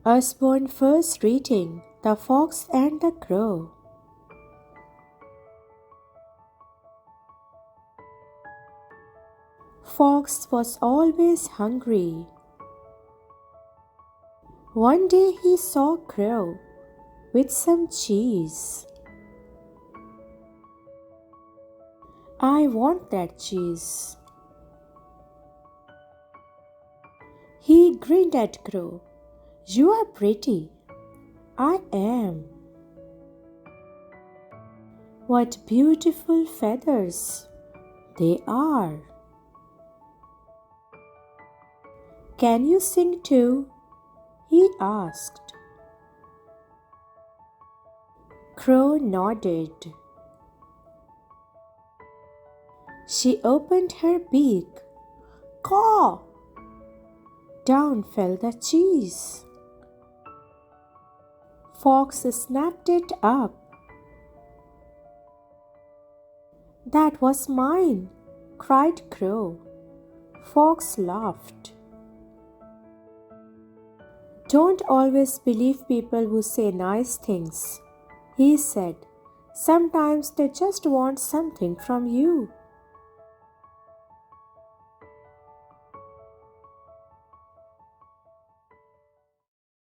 Usborne first reading The Fox and the Crow. Fox was always hungry. One day he saw Crow with some cheese. I want that cheese. He grinned at Crow. You are pretty. I am. What beautiful feathers they are. Can you sing too? He asked. Crow nodded. She opened her beak. Caw! Down fell the cheese. Fox snapped it up. That was mine, cried Crow. Fox laughed. Don't always believe people who say nice things, he said. Sometimes they just want something from you.